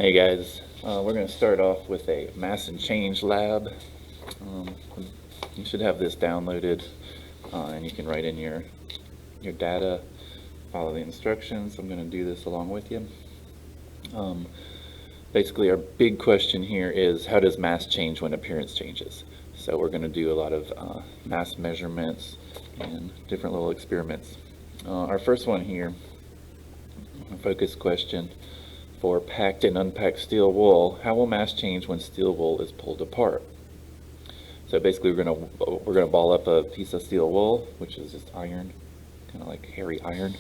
Hey guys, we're going to start off with a mass and change lab. Um, you should have this downloaded, and you can write in your data, follow the instructions. I'm going to do this along with you. Um, Basically, our big question here is, how does mass change when appearance changes? So we're going to do a lot of mass measurements and different little experiments. Our first one here, a focus question. For packed and unpacked steel wool, how will mass change when steel wool is pulled apart? So basically, we're gonna ball up a piece of steel wool, which is just iron, kind of like hairy iron,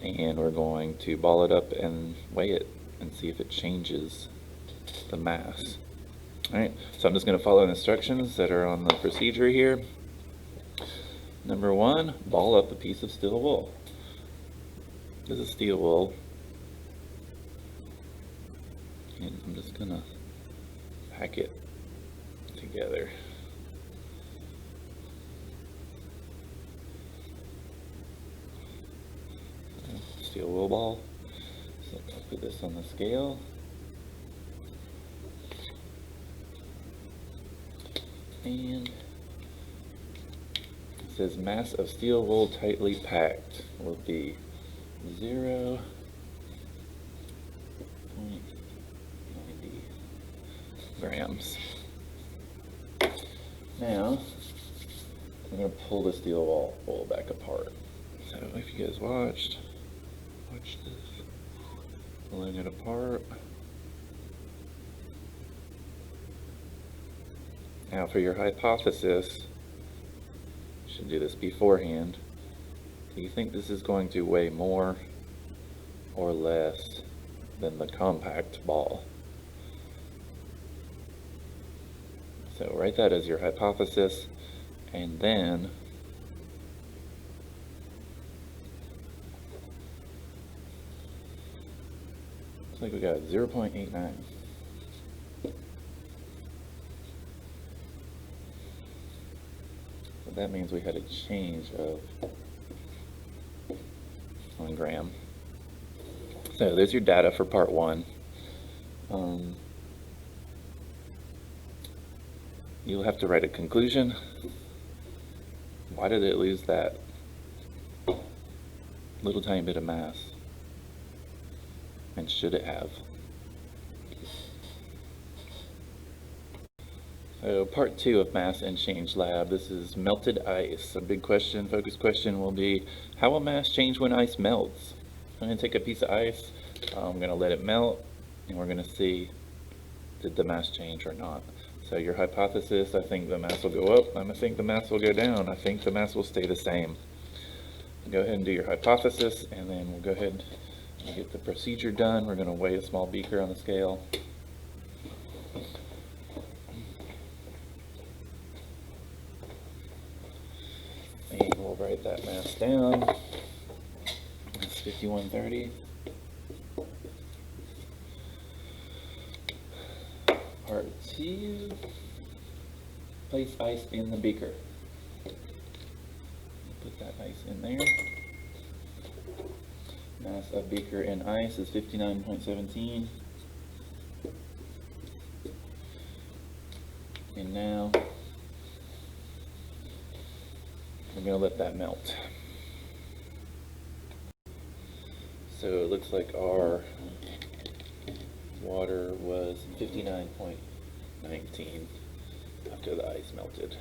and we're going to ball it up and weigh it and see if it changes the mass. All right. So I'm just gonna follow the instructions that are on the procedure here. Number one, ball up a piece of steel wool. This is steel wool. And I'm just gonna pack it together. Steel wool ball. So I'll put this on the scale. And it says mass of steel wool tightly packed will be 0.90 grams. Now, I'm going to pull the steel wool back apart. So if you guys watch this, pulling it apart. Now for your hypothesis, you should do this beforehand. Do you think this is going to weigh more or less than the compact ball? So write that as your hypothesis, and then looks like we got 0.89. So that means we had a change of 1 gram. So there's your data for part one. You'll have to write a conclusion. Why did it lose that little tiny bit of mass? And should it have? So part two of mass and change lab. This is melted ice. A big question, focus question will be, how will mass change when ice melts? I'm going to take a piece of ice, I'm going to let it melt, and we're going to see, did the mass change or not? So your hypothesis, I think the mass will go up, I think the mass will go down, I think the mass will stay the same. Go ahead and do your hypothesis, and then we'll go ahead and get the procedure done. We're going to weigh a small beaker on the scale. And we'll write that mass down. It's 5130. Part two, place ice in the beaker. Put that ice in there. Mass of beaker in ice is 59.17. And now we're going to let that melt. So it looks like our water was 59.19 after the ice melted.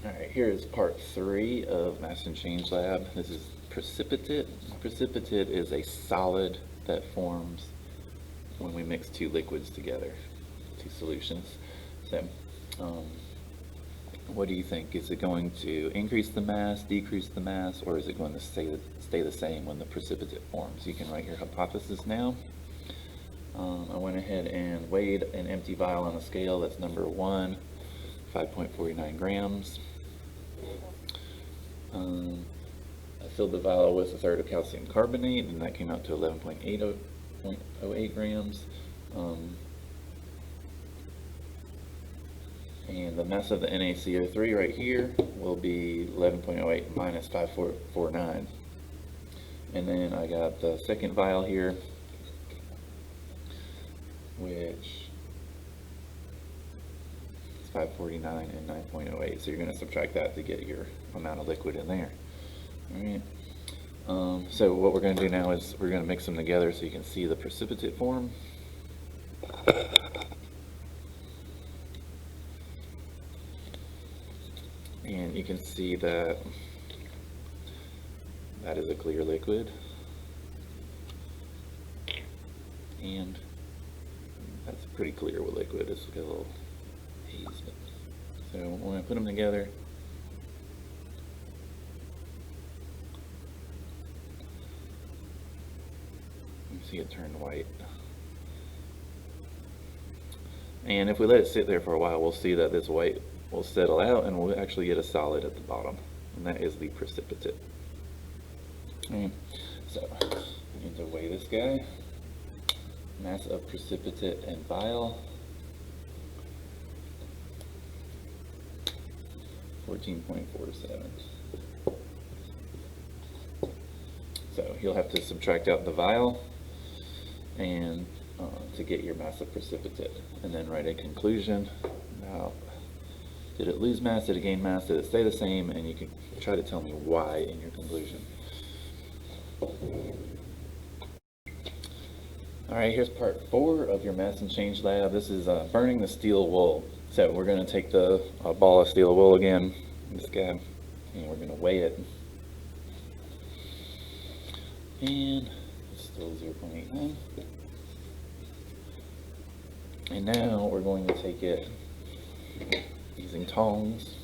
Alright, here is part three of Mass and Change Lab. This is precipitate. Precipitate is a solid that forms when we mix two liquids together, two solutions. So, what do you think? Is it going to increase the mass, decrease the mass, or is it going to stay the same when the precipitate forms? You can write your hypothesis now. I went ahead and weighed an empty vial on a scale. That's number one, 5.49 grams. I filled the vial with a third of calcium carbonate, and that came out to 11.08 grams. And the mass of the NaCO3 right here will be 11.08 minus 5.49. And then I got the second vial here, which is 549 and 9.08. So you're going to subtract that to get your amount of liquid in there. All right. So what we're going to do now is we're going to mix them together so you can see the precipitate form. And you can see that that is a clear liquid. And that's pretty clear with liquid. It's got a little haze. So when I put them together, you see it turn white. And if we let it sit there for a while, we'll see that this white will settle out and we'll actually get a solid at the bottom. And that is the precipitate. Okay. So we need to weigh this guy. Mass of precipitate and vial. 14.47. So you'll have to subtract out the vial and to get your mass of precipitate, and then write a conclusion. Now, did it lose mass? Did it gain mass? Did it stay the same? And you can try to tell me why in your conclusion. All right, here's part 4 of your mass and change lab. This is burning the steel wool. So we're going to take the ball of steel wool again, this guy, and we're going to weigh it. And it's still 0.89. And now we're going to take it using tongs,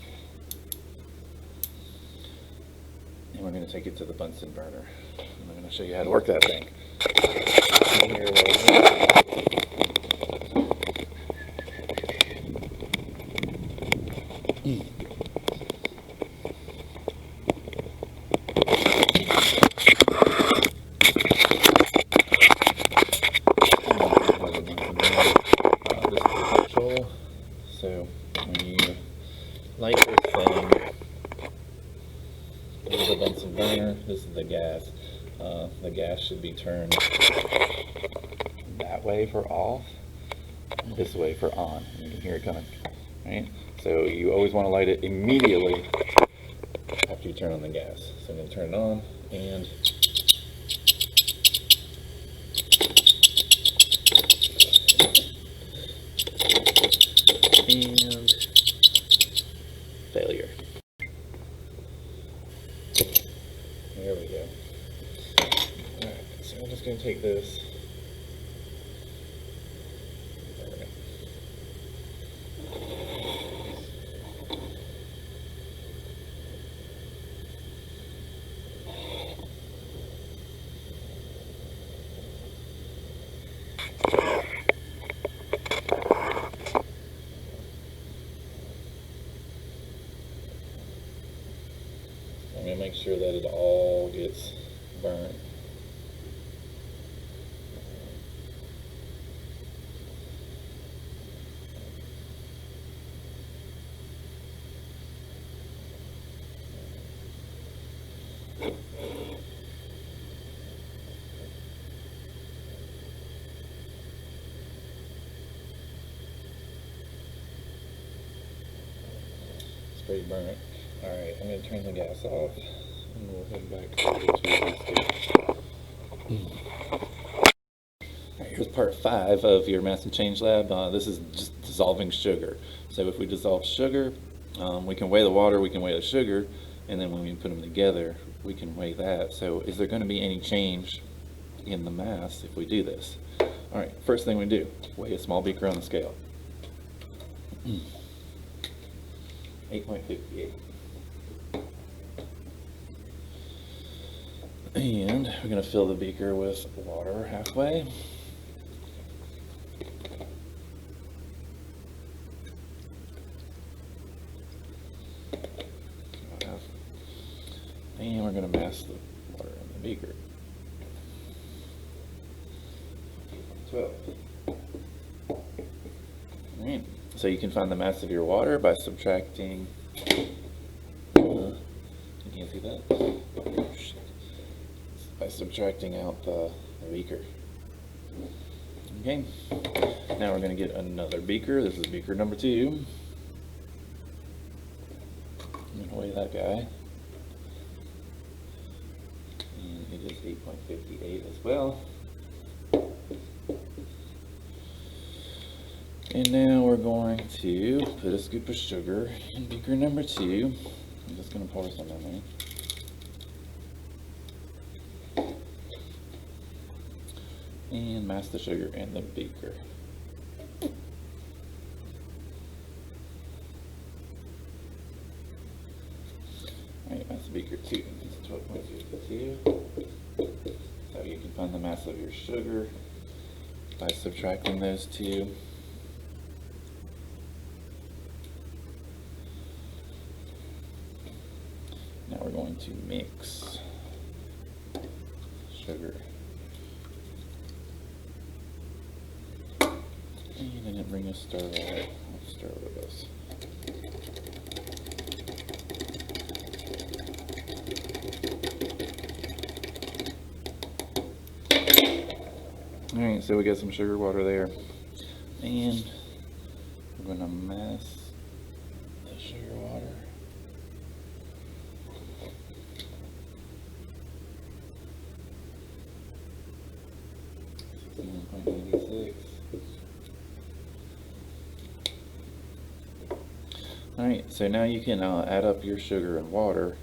and we're going to take it to the Bunsen burner. I'm going to show you how to work that thing. So when you light this thing, this is the Bunsen burner, this is the gas. The gas should be turned that way for off, this way for on. You can hear it coming, right? So you always want to light it immediately after you turn on the gas. So I'm going to turn it on and failure. There we go. Alright, so I'm just going to take this. There we go. I'm going to make sure that it all gets burnt. It's pretty burnt. Alright, I'm going to turn the gas off and we'll head back to Alright, here's part 5 of your mass and change lab. This is just dissolving sugar. So if we dissolve sugar, we can weigh the water, we can weigh the sugar, and then when we put them together, we can weigh that. So is there going to be any change in the mass if we do this? Alright, first thing we do, weigh a small beaker on the scale. 8.58. And we're going to fill the beaker with water halfway. And we're going to mass the water in the beaker. 12. Alright, so you can find the mass of your water by subtracting, you can't see that? by subtracting out the beaker. Okay, now we're going to get another beaker. This is beaker number 2. I'm going to weigh that guy. And it is 8.58 as well. And now we're going to put a scoop of sugar in beaker number 2. I'm just going to pour some in there. And mass the sugar in the beaker. Alright, mass the beaker 2. It's 12.52. So you can find the mass of your sugar by subtracting those two. Now we're going to mix sugar. And then bring a stir over. Let's stir over this. Alright, so we got some sugar water there. And we're going to mass the sugar water. Alright, so now you can add up your sugar and water.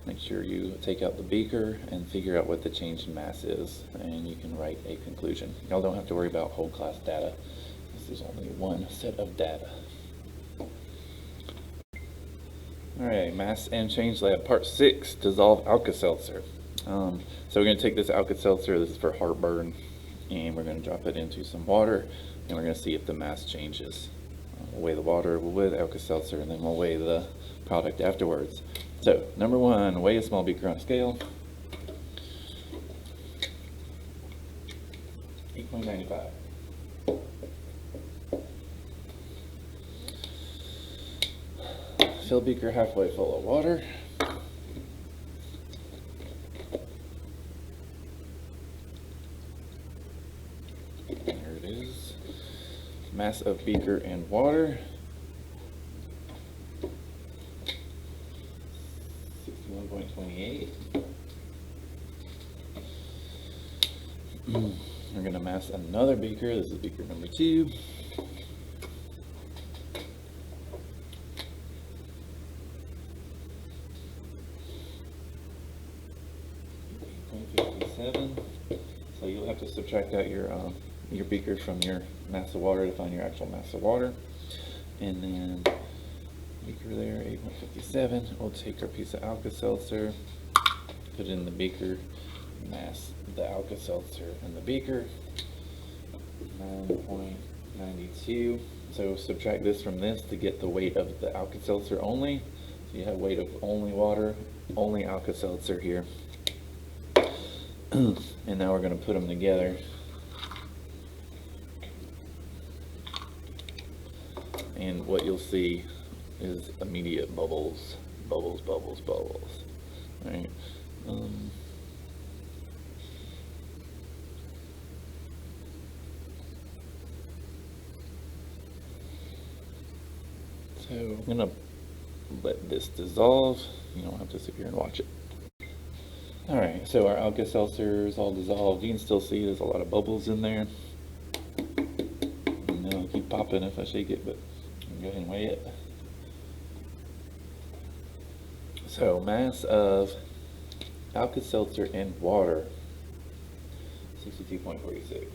Make sure you take out the beaker and figure out what the change in mass is, and you can write a conclusion. Y'all don't have to worry about whole class data. This is only one set of data. Alright, Mass and Change Lab, Part 6, Dissolve Alka-Seltzer. So we're going to take this Alka-Seltzer, this is for heartburn, and we're going to drop it into some water, and we're going to see if the mass changes. We'll weigh the water with Alka-Seltzer, and then we'll weigh the product afterwards. So, number 1, weigh a small beaker on a scale. 8.95. Fill beaker halfway full of water. There it is. Mass of beaker and water. 61.28. We're going to mass another beaker. This is beaker number 2. 8.57. So you'll have to subtract out your beaker from your mass of water to find your actual mass of water. And then beaker there, 8.57. We'll take our piece of Alka-Seltzer, put it in the beaker, mass the Alka-Seltzer in the beaker, 9.92. So subtract this from this to get the weight of the Alka-Seltzer only. So you have weight of only water, only Alka-Seltzer here. And now we're going to put them together. And what you'll see is immediate bubbles, bubbles, bubbles, bubbles. All right. So I'm gonna let this dissolve. You don't have to sit here and watch it. All right, so our Alka-Seltzer is all dissolved. You can still see there's a lot of bubbles in there. And they'll keep popping if I shake it, but I'm go ahead and weigh it. So mass of Alka-Seltzer and water, 62.46.